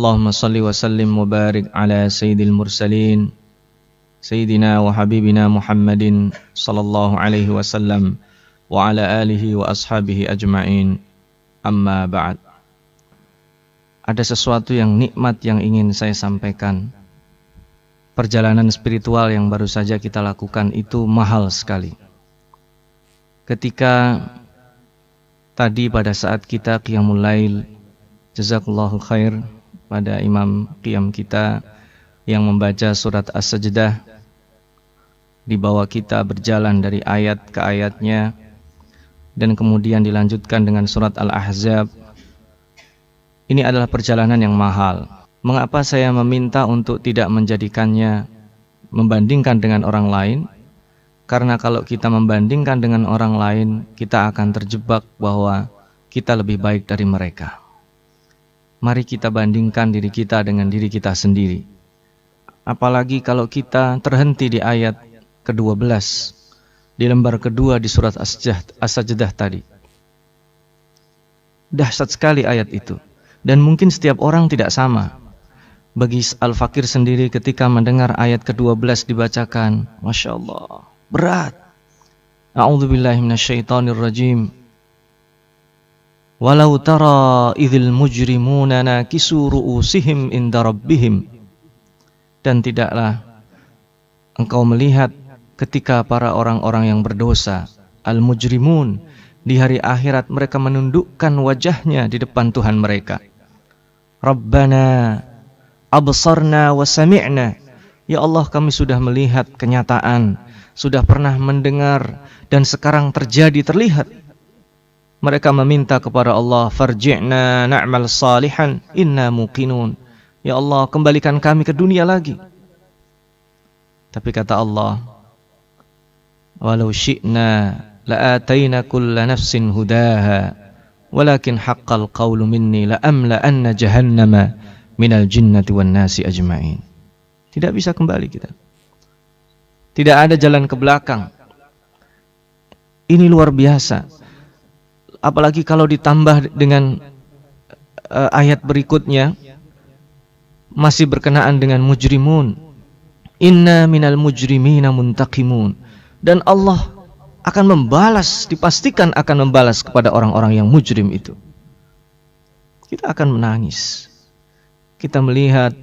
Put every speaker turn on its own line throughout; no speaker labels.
Allahumma salli wa sallim wa barik ala sayyidil mursalin Sayyidina wa habibina Muhammadin sallallahu alaihi wasallam wa ala alihi wa ashabihi ajma'in. Amma ba'd. Ada sesuatu yang nikmat yang ingin saya sampaikan. Perjalanan spiritual yang baru saja kita lakukan itu mahal sekali. Ketika tadi pada saat kita qiyamul lail, jazakallahu khair pada imam qiyam kita yang membaca surat As-Sajdah, dibawa kita berjalan dari ayat ke ayatnya dan kemudian dilanjutkan dengan surat Al-Ahzab. Ini adalah perjalanan yang mahal. Mengapa saya meminta untuk tidak menjadikannya membandingkan dengan orang lain? Karena kalau kita membandingkan dengan orang lain, kita akan terjebak bahwa kita lebih baik dari mereka. Mari kita bandingkan diri kita dengan diri kita sendiri. Apalagi kalau kita terhenti di ayat ke-12 di lembar kedua di surat As-Sajdah tadi. Dahsyat sekali ayat itu. Dan mungkin setiap orang tidak sama. Bagi Al-Fakir sendiri ketika mendengar ayat ke-12 dibacakan, Masya Allah, berat. A'udzubillahi minasyaitonirrajim. Walau tara idzil mujrimuna nakisu ru'usihim inda rabbihim. Dan tidaklah engkau melihat ketika para orang-orang yang berdosa, al-mujrimun, di hari akhirat mereka menundukkan wajahnya di depan Tuhan mereka. Rabbana absarna wa sami'na. Ya Allah, kami sudah melihat kenyataan, sudah pernah mendengar, dan sekarang terjadi, terlihat. Mereka meminta kepada Allah, farji'na na'mal salihan inna muqinun. Ya Allah, kembalikan kami ke dunia lagi. Tapi kata Allah, walau syi'na la'atayna kulla nafsin hudaha walakin haqqal qawlu minni la'amla'anna jahannama minal jinnati wan nasi ajma'in. Tidak bisa kembali kita. Tidak ada jalan ke belakang. Ini luar biasa. Apalagi kalau ditambah dengan ayat berikutnya masih berkenaan dengan mujrimun. Inna minal mujrimina muntaqimun. Dan Allah akan membalas, dipastikan akan membalas kepada orang-orang yang mujrim itu. Kita akan menangis. Kita melihat,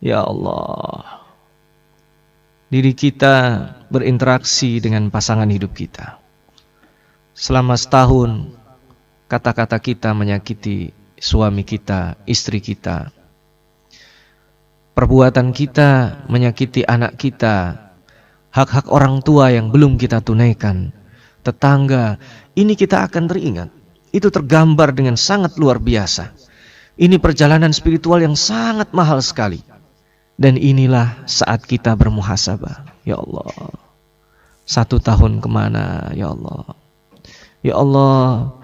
ya Allah, diri kita berinteraksi dengan pasangan hidup kita. Selama setahun, kata-kata kita menyakiti suami kita, istri kita. Perbuatan kita menyakiti anak kita. Hak-hak orang tua yang belum kita tunaikan, tetangga, ini kita akan teringat. Itu tergambar dengan sangat luar biasa. Ini perjalanan spiritual yang sangat mahal sekali. Dan inilah saat kita bermuhasabah. Ya Allah, 1 tahun kemana, ya Allah. Ya Allah,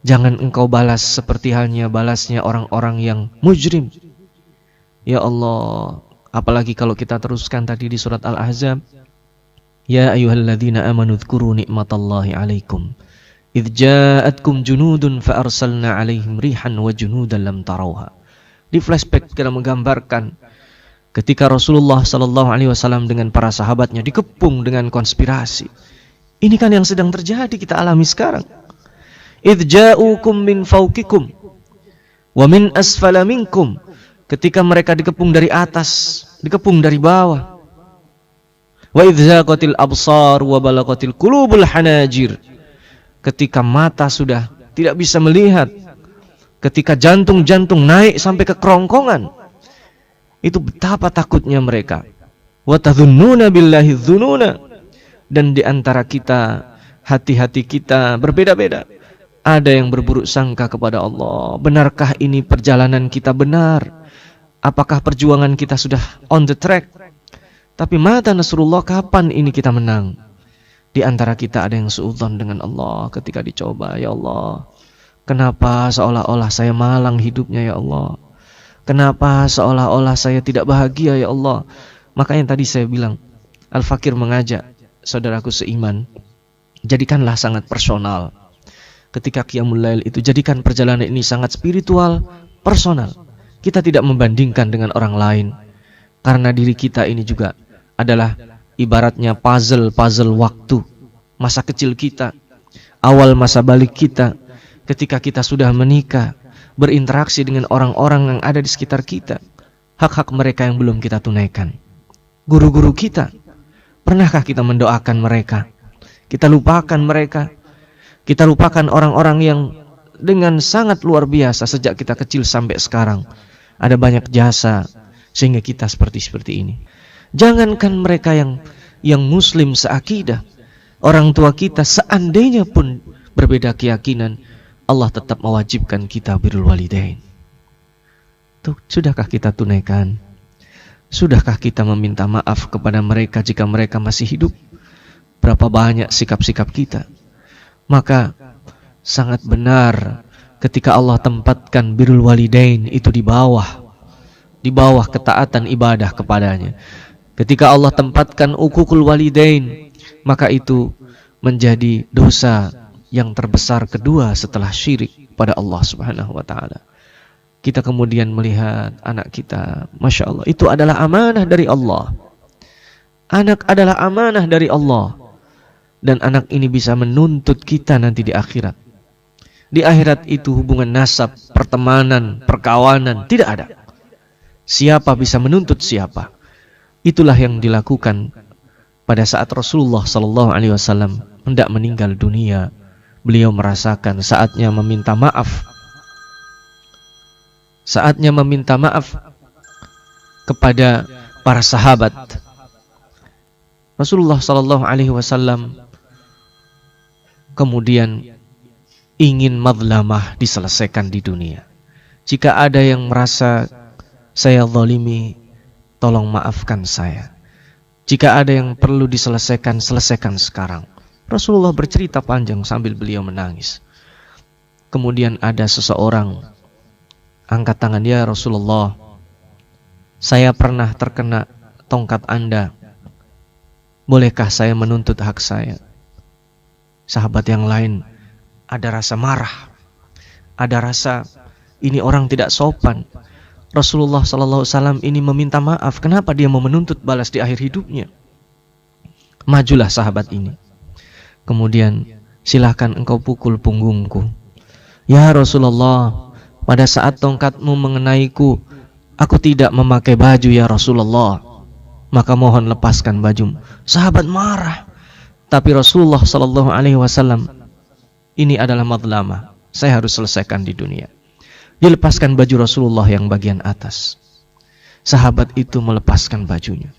jangan engkau balas seperti halnya balasnya orang-orang yang mujrim. Ya Allah, apalagi kalau kita teruskan tadi di surat Al-Ahzab. Ya ayyuhalladzina amanu dzkuru ni'matallahi 'alaikum idz ja'atkum junudun fa arsalna 'alaihim rihan wa junudan lam tarawha. Di flashback kita menggambarkan ketika Rasulullah sallallahu alaihi wasallam dengan para sahabatnya dikepung dengan konspirasi. Ini kan yang sedang terjadi kita alami sekarang. Idz ja'ukum min fawqikum wa min asfala minkum. Ketika mereka dikepung dari atas, dikepung dari bawah. Wa idzaqatil absar wa balaqatil qulubul hanajir. Ketika mata sudah tidak bisa melihat, ketika jantung-jantung naik sampai ke kerongkongan, itu betapa takutnya mereka. Wa tadhunnuna billahi dzununa. Dan di antara kita, hati-hati kita berbeda-beda. Ada yang berburuk sangka kepada Allah. Benarkah ini perjalanan kita benar? Apakah perjuangan kita sudah on the track? Tapi mata nasrullah, kapan ini kita menang? Di antara kita ada yang suudzon dengan Allah ketika dicoba. Ya Allah, kenapa seolah-olah saya malang hidupnya, ya Allah? Kenapa seolah-olah saya tidak bahagia, ya Allah? Makanya tadi saya bilang, Al-Fakir mengajak saudaraku seiman, jadikanlah sangat personal. Ketika qiyamul lail itu, jadikan perjalanan ini sangat spiritual, personal. Kita tidak membandingkan dengan orang lain, karena diri kita ini juga adalah ibaratnya puzzle waktu. Masa kecil kita, awal masa balik kita, ketika kita sudah menikah, berinteraksi dengan orang-orang yang ada di sekitar kita, hak-hak mereka yang belum kita tunaikan. Guru-guru kita, pernahkah kita mendoakan mereka? Kita lupakan mereka. Kita lupakan orang-orang yang dengan sangat luar biasa sejak kita kecil sampai sekarang. Ada banyak jasa sehingga kita seperti ini. Jangankan mereka yang muslim seakidah, orang tua kita seandainya pun berbeda keyakinan, Allah tetap mewajibkan kita birrul walidain. Tuh, sudahkah kita tunaikan? Sudahkah kita meminta maaf kepada mereka jika mereka masih hidup? Berapa banyak sikap-sikap kita? Maka sangat benar ketika Allah tempatkan birrul walidain itu di bawah ketaatan ibadah kepadanya. Ketika Allah tempatkan uququl walidain, maka itu menjadi dosa yang terbesar kedua setelah syirik pada Allah Subhanahu wa taala. Kita kemudian melihat anak kita, Masya Allah, itu adalah amanah dari Allah. Anak adalah amanah dari Allah. Dan anak ini bisa menuntut kita nanti di akhirat. Di akhirat itu hubungan nasab, pertemanan, perkawanan tidak ada. Siapa bisa menuntut siapa? Itulah yang dilakukan pada saat Rasulullah SAW hendak meninggal dunia. Beliau merasakan saatnya meminta maaf. Saatnya meminta maaf kepada para sahabat. Rasulullah SAW kemudian ingin madlamah diselesaikan di dunia. Jika ada yang merasa saya zalimi, tolong maafkan saya. Jika ada yang perlu diselesaikan, selesaikan sekarang. Rasulullah bercerita panjang sambil beliau menangis. Kemudian ada seseorang angkat tangan, ya Rasulullah, saya pernah terkena tongkat Anda. Bolehkah saya menuntut hak saya? Sahabat yang lain ada rasa marah, ada rasa ini orang tidak sopan. Rasulullah SAW ini meminta maaf. Kenapa dia mau menuntut balas di akhir hidupnya? Majulah sahabat ini. Kemudian, silakan engkau pukul punggungku. Ya Rasulullah, pada saat tongkatmu mengenaiku, aku tidak memakai baju ya Rasulullah. Maka mohon lepaskan bajumu. Sahabat marah. Tapi Rasulullah SAW, ini adalah madlamah. Saya harus selesaikan di dunia. Dilepaskan baju Rasulullah yang bagian atas. Sahabat itu melepaskan bajunya.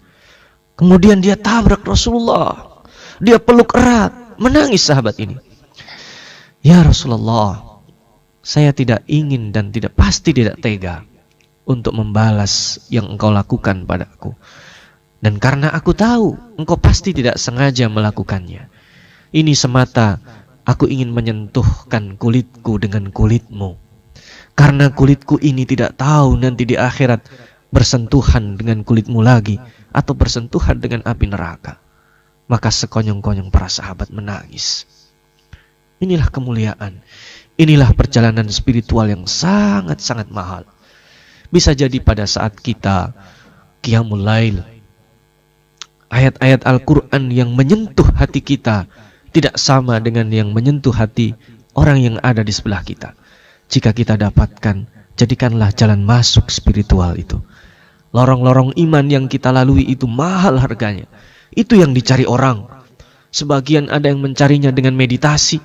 Kemudian dia tabrak Rasulullah. Dia peluk erat. Menangis sahabat ini. Ya Rasulullah, saya tidak ingin dan pasti tidak tega untuk membalas yang engkau lakukan padaku. Dan karena aku tahu engkau pasti tidak sengaja melakukannya. Ini semata aku ingin menyentuhkan kulitku dengan kulitmu. Karena kulitku ini tidak tahu nanti di akhirat bersentuhan dengan kulitmu lagi atau bersentuhan dengan api neraka. Maka sekonyong-konyong para sahabat menangis. Inilah kemuliaan. Inilah perjalanan spiritual yang sangat-sangat mahal. Bisa jadi pada saat kita qiyamul lail, ayat-ayat Al-Quran yang menyentuh hati kita tidak sama dengan yang menyentuh hati orang yang ada di sebelah kita. Jika kita dapatkan, jadikanlah jalan masuk spiritual itu. Lorong-lorong iman yang kita lalui itu mahal harganya. Itu yang dicari orang. Sebagian ada yang mencarinya dengan meditasi.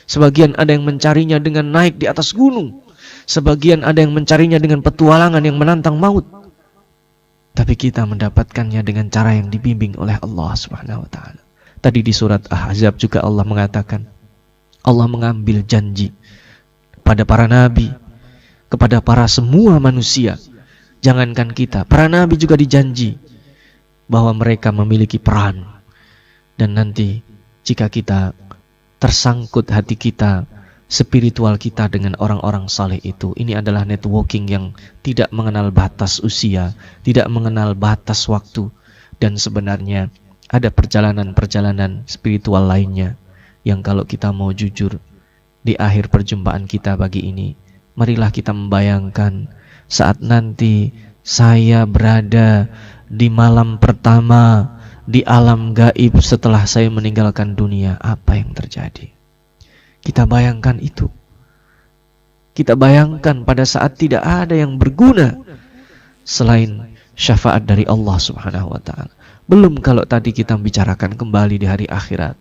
Sebagian ada yang mencarinya dengan naik di atas gunung. Sebagian ada yang mencarinya dengan petualangan yang menantang maut. Tapi kita mendapatkannya dengan cara yang dibimbing oleh Allah Subhanahu wa taala. Tadi di surat Ahzab juga Allah mengatakan, Allah mengambil janji pada para nabi, kepada para semua manusia. Jangankan kita, para nabi juga dijanji bahwa mereka memiliki peran. Dan nanti jika kita tersangkut hati kita, spiritual kita dengan orang-orang saleh itu, ini adalah networking yang tidak mengenal batas usia, tidak mengenal batas waktu. Dan sebenarnya ada perjalanan-perjalanan spiritual lainnya yang kalau kita mau jujur, di akhir perjumpaan kita pagi ini, marilah kita membayangkan saat nanti saya berada di malam pertama di alam gaib setelah saya meninggalkan dunia, apa yang terjadi? Kita bayangkan itu. Kita bayangkan pada saat tidak ada yang berguna selain syafaat dari Allah Subhanahu wa ta'ala. Belum kalau tadi kita bicarakan kembali di hari akhirat,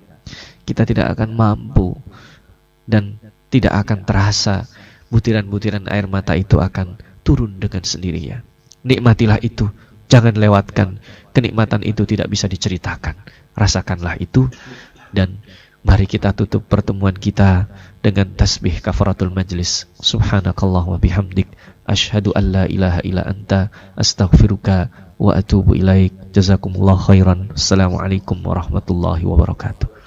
kita tidak akan mampu dan tidak akan terasa butiran-butiran air mata itu akan turun dengan sendirinya. Nikmatilah itu, jangan lewatkan. Kenikmatan itu tidak bisa diceritakan. Rasakanlah itu, dan mari kita tutup pertemuan kita dengan tasbih kafaratul majlis. Subhanakallah wa bihamdik, asyhadu an la ilaha illa anta, astaghfiruka wa atubu ilaik. Jazakumullah khairan. Assalamualaikum warahmatullahi wabarakatuh.